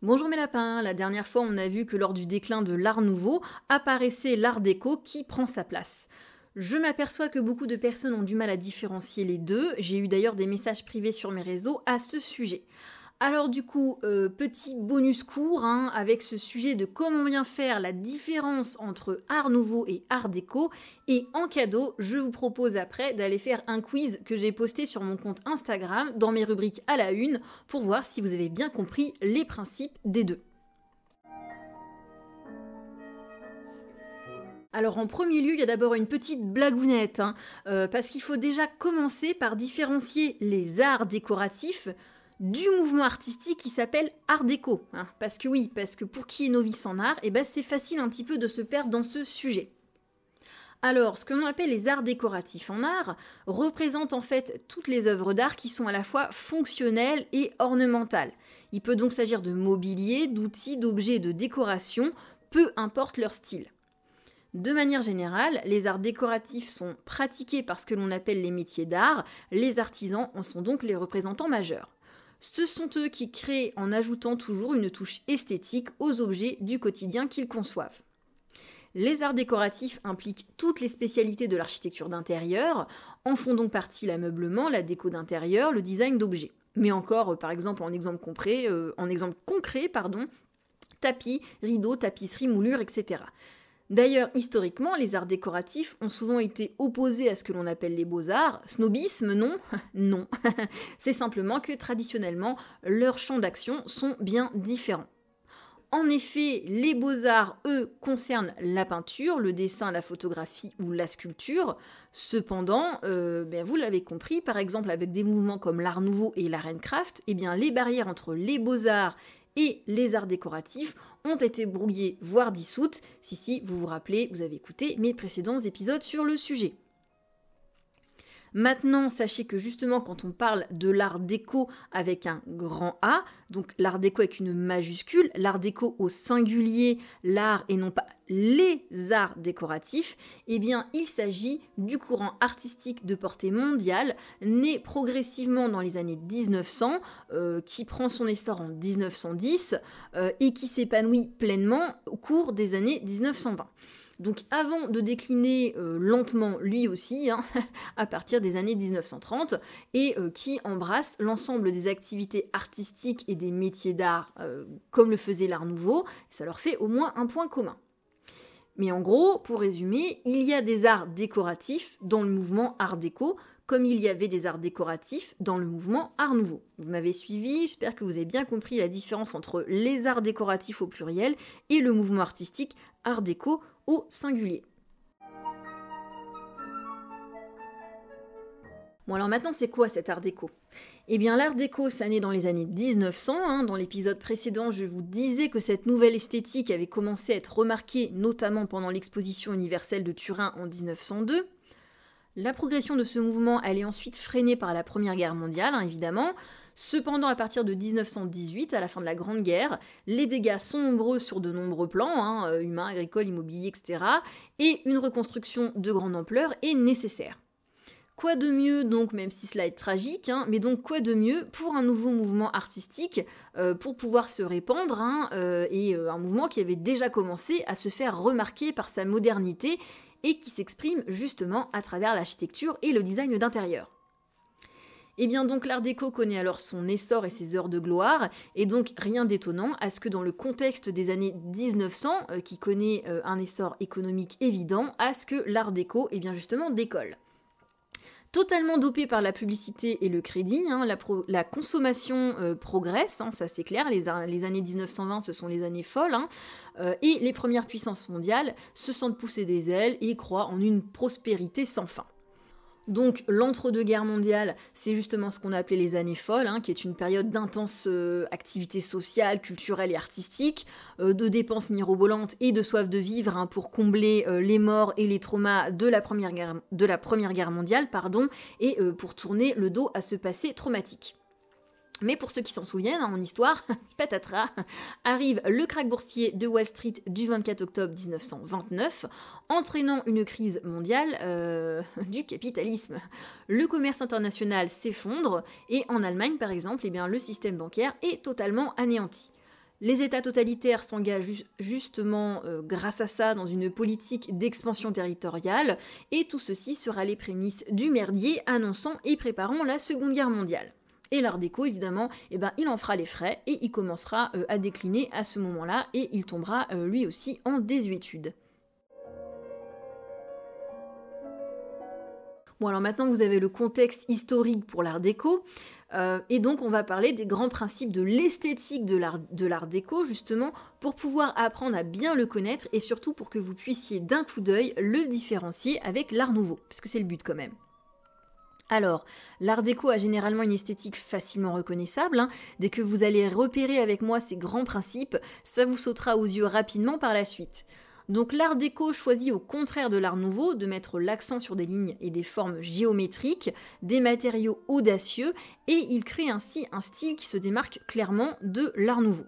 Bonjour mes lapins, la dernière fois on a vu que lors du déclin de l'art nouveau apparaissait l'art déco qui prend sa place. Je m'aperçois que beaucoup de personnes ont du mal à différencier les deux, j'ai eu d'ailleurs des messages privés sur mes réseaux à ce sujet. Alors du coup, petit bonus court avec ce sujet de comment bien faire la différence entre art nouveau et art déco. Et en cadeau, je vous propose après d'aller faire un quiz que j'ai posté sur mon compte Instagram dans mes rubriques à la une pour voir si vous avez bien compris les principes des deux. Alors en premier lieu, il y a d'abord une petite blagounette, parce qu'il faut déjà commencer par différencier les arts décoratifs du mouvement artistique qui s'appelle art déco. Parce que pour qui est novice en art, c'est facile un petit peu de se perdre dans ce sujet. Alors, ce que l'on appelle les arts décoratifs en art représente en fait toutes les œuvres d'art qui sont à la fois fonctionnelles et ornementales. Il peut donc s'agir de mobilier, d'outils, d'objets et de décoration, peu importe leur style. De manière générale, les arts décoratifs sont pratiqués par ce que l'on appelle les métiers d'art, les artisans en sont donc les représentants majeurs. Ce sont eux qui créent en ajoutant toujours une touche esthétique aux objets du quotidien qu'ils conçoivent. Les arts décoratifs impliquent toutes les spécialités de l'architecture d'intérieur, en font donc partie l'ameublement, la déco d'intérieur, le design d'objets. Mais encore, par exemple, en exemple concret, tapis, rideaux, tapisseries, moulures, etc. D'ailleurs, historiquement, les arts décoratifs ont souvent été opposés à ce que l'on appelle les beaux-arts. Snobisme, non? Non. C'est simplement que traditionnellement, leurs champs d'action sont bien différents. En effet, les beaux-arts, eux, concernent la peinture, le dessin, la photographie ou la sculpture. Cependant, vous l'avez compris, par exemple avec des mouvements comme l'art nouveau et l'art and craft, les barrières entre les beaux-arts et les arts décoratifs ont été brouillées, voire dissoutes, si vous vous rappelez, vous avez écouté mes précédents épisodes sur le sujet. Maintenant, sachez que justement, quand on parle de l'art déco avec un grand A, donc l'art déco avec une majuscule, l'art déco au singulier, l'art et non pas les arts décoratifs, il s'agit du courant artistique de portée mondiale, né progressivement dans les années 1900, qui prend son essor en 1910 et qui s'épanouit pleinement au cours des années 1920. Donc avant de décliner lentement lui aussi, à partir des années 1930, et qui embrasse l'ensemble des activités artistiques et des métiers d'art comme le faisait l'art nouveau, ça leur fait au moins un point commun. Mais en gros, pour résumer, il y a des arts décoratifs dans le mouvement art déco, comme il y avait des arts décoratifs dans le mouvement art nouveau. Vous m'avez suivi, j'espère que vous avez bien compris la différence entre les arts décoratifs au pluriel et le mouvement artistique art déco au singulier. Bon alors maintenant c'est quoi cet art déco ? L'art déco ça naît dans les années 1900, dans l'épisode précédent je vous disais que cette nouvelle esthétique avait commencé à être remarquée notamment pendant l'exposition universelle de Turin en 1902. La progression de ce mouvement elle est ensuite freinée par la Première Guerre mondiale évidemment. Cependant, à partir de 1918, à la fin de la Grande Guerre, les dégâts sont nombreux sur de nombreux plans, humains, agricoles, immobiliers, etc. Et une reconstruction de grande ampleur est nécessaire. Quoi de mieux donc, même si cela est tragique, mais donc quoi de mieux pour un nouveau mouvement artistique pour pouvoir se répandre, et un mouvement qui avait déjà commencé à se faire remarquer par sa modernité et qui s'exprime justement à travers l'architecture et le design d'intérieur. Donc l'art déco connaît alors son essor et ses heures de gloire, et donc rien d'étonnant à ce que dans le contexte des années 1900, qui connaît un essor économique évident, à ce que l'art déco justement décolle. Totalement dopé par la publicité et le crédit, la consommation progresse, ça c'est clair, les années 1920 ce sont les années folles, et les premières puissances mondiales se sentent pousser des ailes et croient en une prospérité sans fin. Donc l'entre-deux-guerres mondiales, c'est justement ce qu'on a appelé les années folles, qui est une période d'intense activité sociale, culturelle et artistique, de dépenses mirobolantes et de soif de vivre pour combler les morts et les traumas de la Première Guerre mondiale, et pour tourner le dos à ce passé traumatique. Mais pour ceux qui s'en souviennent, en histoire, patatras, arrive le krach boursier de Wall Street du 24 octobre 1929, entraînant une crise mondiale du capitalisme. Le commerce international s'effondre et en Allemagne, par exemple, le système bancaire est totalement anéanti. Les États totalitaires s'engagent justement grâce à ça dans une politique d'expansion territoriale, et tout ceci sera les prémices du merdier annonçant et préparant la Seconde Guerre mondiale. Et l'Art déco, évidemment, il en fera les frais et il commencera à décliner à ce moment-là et il tombera lui aussi en désuétude. Bon, alors maintenant vous avez le contexte historique pour l'Art déco, et donc on va parler des grands principes de l'esthétique de l'Art déco, justement, pour pouvoir apprendre à bien le connaître et surtout pour que vous puissiez d'un coup d'œil le différencier avec l'Art nouveau, parce que c'est le but quand même. Alors, l'Art déco a généralement une esthétique facilement reconnaissable. Dès que vous allez repérer avec moi ces grands principes, ça vous sautera aux yeux rapidement par la suite. Donc l'Art déco choisit au contraire de l'Art nouveau de mettre l'accent sur des lignes et des formes géométriques, des matériaux audacieux, et il crée ainsi un style qui se démarque clairement de l'Art nouveau.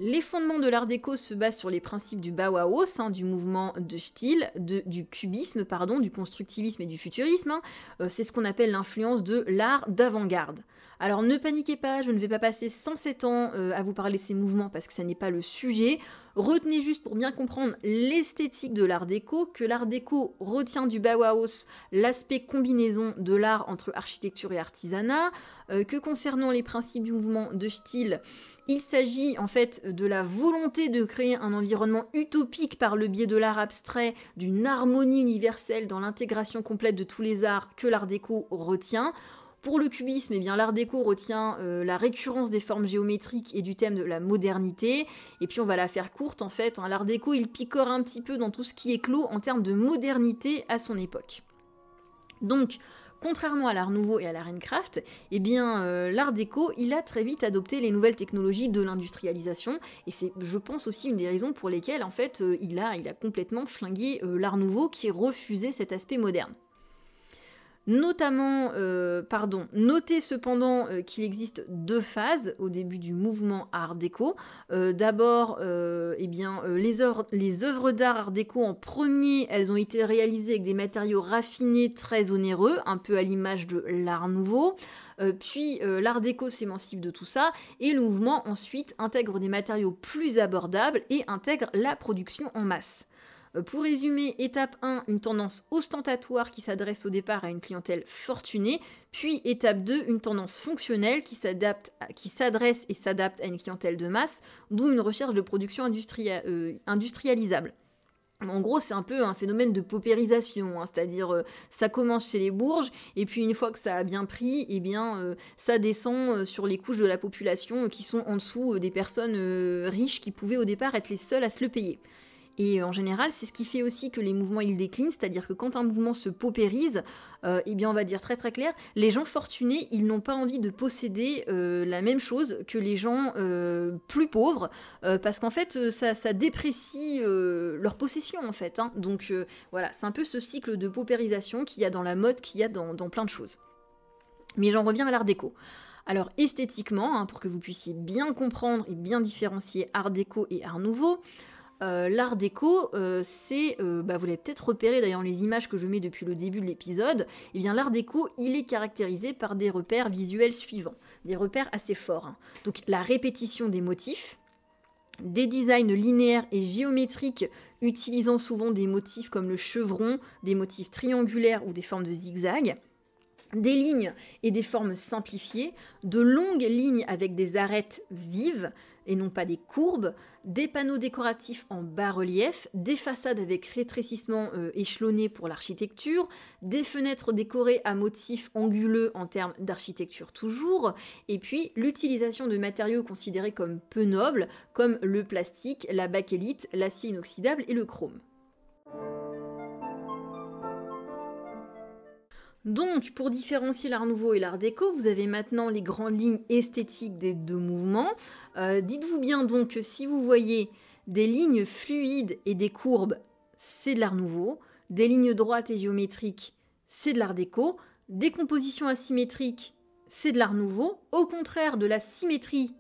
Les fondements de l'Art déco se basent sur les principes du Bauhaus, du mouvement de style, du cubisme, du constructivisme et du futurisme. C'est ce qu'on appelle l'influence de l'art d'avant-garde. Alors ne paniquez pas, je ne vais pas passer 107 ans à vous parler de ces mouvements parce que ça n'est pas le sujet. Retenez juste pour bien comprendre l'esthétique de l'Art déco, que l'Art déco retient du Bauhaus l'aspect combinaison de l'art entre architecture et artisanat, que concernant les principes du mouvement de style, il s'agit en fait de la volonté de créer un environnement utopique par le biais de l'art abstrait, d'une harmonie universelle dans l'intégration complète de tous les arts que l'Art déco retient. Pour le cubisme, l'Art déco retient la récurrence des formes géométriques et du thème de la modernité. Et puis on va la faire courte en fait. L'Art déco, il picore un petit peu dans tout ce qui est clos en termes de modernité à son époque. Donc, contrairement à l'Art nouveau et à l'Art and Craft, l'Art déco, il a très vite adopté les nouvelles technologies de l'industrialisation, et c'est, je pense, aussi une des raisons pour lesquelles, en fait, il a complètement flingué l'Art nouveau qui refusait cet aspect moderne. Notez cependant qu'il existe deux phases au début du mouvement Art déco. D'abord, les œuvres d'art Art déco en premier, elles ont été réalisées avec des matériaux raffinés, très onéreux, un peu à l'image de l'Art nouveau. Puis l'Art déco s'émancipe de tout ça, et le mouvement ensuite intègre des matériaux plus abordables et intègre la production en masse. Pour résumer, étape 1, une tendance ostentatoire qui s'adresse au départ à une clientèle fortunée, puis étape 2, une tendance fonctionnelle qui s'adresse et s'adapte à une clientèle de masse, d'où une recherche de production industrialisable. En gros, c'est un peu un phénomène de paupérisation, c'est-à-dire ça commence chez les bourges, et puis une fois que ça a bien pris, ça descend sur les couches de la population qui sont en dessous des personnes riches qui pouvaient au départ être les seules à se le payer. Et en général, c'est ce qui fait aussi que les mouvements ils déclinent, c'est-à-dire que quand un mouvement se paupérise, on va dire très très clair, les gens fortunés, ils n'ont pas envie de posséder la même chose que les gens plus pauvres, parce qu'en fait, ça déprécie leur possession en fait. Donc voilà, c'est un peu ce cycle de paupérisation qu'il y a dans la mode, qu'il y a dans plein de choses. Mais j'en reviens à l'Art déco. Alors esthétiquement, pour que vous puissiez bien comprendre et bien différencier Art déco et Art nouveau, l'Art déco, vous l'avez peut-être repéré d'ailleurs les images que je mets depuis le début de l'épisode, l'Art déco, il est caractérisé par des repères visuels suivants, des repères assez forts. Donc la répétition des motifs, des designs linéaires et géométriques utilisant souvent des motifs comme le chevron, des motifs triangulaires ou des formes de zigzag, des lignes et des formes simplifiées, de longues lignes avec des arêtes vives, et non pas des courbes, des panneaux décoratifs en bas-relief, des façades avec rétrécissement échelonné pour l'architecture, des fenêtres décorées à motifs anguleux en termes d'architecture toujours, et puis l'utilisation de matériaux considérés comme peu nobles, comme le plastique, la bakélite, l'acier inoxydable et le chrome. Donc, pour différencier l'Art nouveau et l'Art déco, vous avez maintenant les grandes lignes esthétiques des deux mouvements. Dites-vous bien donc que si vous voyez des lignes fluides et des courbes, c'est de l'Art nouveau. Des lignes droites et géométriques, c'est de l'Art déco. Des compositions asymétriques, c'est de l'Art nouveau. Au contraire de la symétrie,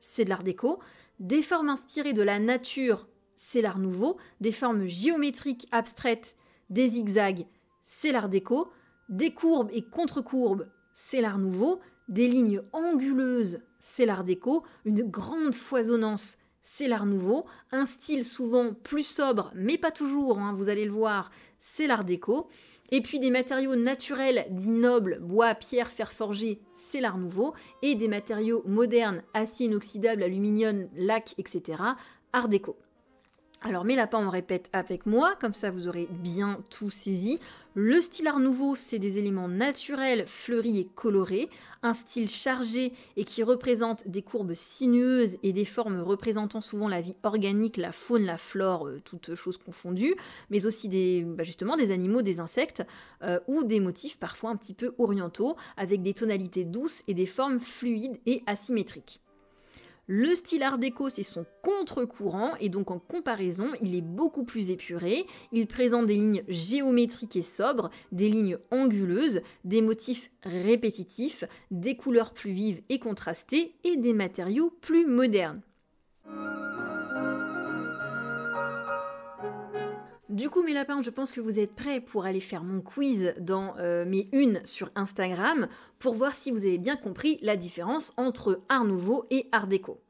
c'est de l'Art déco. Des formes inspirées de la nature, c'est l'Art nouveau. Des formes géométriques abstraites, des zigzags, c'est l'Art déco. Des courbes et contre-courbes, c'est l'Art nouveau. Des lignes anguleuses, c'est l'Art déco. Une grande foisonnance, c'est l'Art nouveau. Un style souvent plus sobre, mais pas toujours, vous allez le voir, c'est l'Art déco. Et puis des matériaux naturels dits nobles, bois, pierre, fer forgé, c'est l'Art nouveau. Et des matériaux modernes, acier inoxydable, aluminium, lac, etc., Art déco. Alors mes lapins, on répète avec moi, comme ça vous aurez bien tout saisi. Le style Art nouveau, c'est des éléments naturels, fleuris et colorés, un style chargé et qui représente des courbes sinueuses et des formes représentant souvent la vie organique, la faune, la flore, toutes choses confondues, mais aussi justement des animaux, des insectes, ou des motifs parfois un petit peu orientaux, avec des tonalités douces et des formes fluides et asymétriques. Le style Art déco, c'est son contre-courant et donc en comparaison, il est beaucoup plus épuré. Il présente des lignes géométriques et sobres, des lignes anguleuses, des motifs répétitifs, des couleurs plus vives et contrastées et des matériaux plus modernes. Du coup mes lapins, je pense que vous êtes prêts pour aller faire mon quiz dans mes unes sur Instagram pour voir si vous avez bien compris la différence entre Art nouveau et Art déco.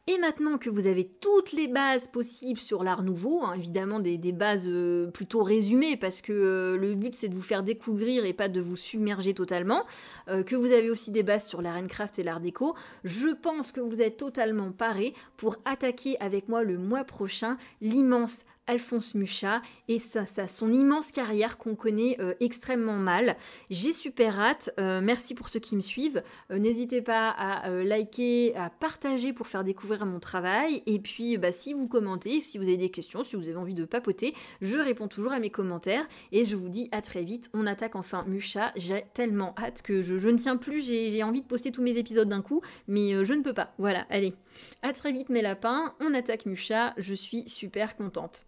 Et maintenant que vous avez toutes les bases possibles sur l'Art nouveau, évidemment des bases plutôt résumées parce que le but c'est de vous faire découvrir et pas de vous submerger totalement, que vous avez aussi des bases sur l'Art and Craft et l'Art déco, je pense que vous êtes totalement parés pour attaquer avec moi le mois prochain l'immense Alphonse Mucha et son immense carrière qu'on connaît extrêmement mal. J'ai super hâte, merci pour ceux qui me suivent, n'hésitez pas à liker, à partager pour faire découvrir mon travail et puis si vous commentez, si vous avez des questions, si vous avez envie de papoter, je réponds toujours à mes commentaires et je vous dis à très vite, on attaque enfin Mucha, j'ai tellement hâte que je ne tiens plus, j'ai envie de poster tous mes épisodes d'un coup, mais je ne peux pas, voilà, allez, à très vite mes lapins, on attaque Mucha, je suis super contente.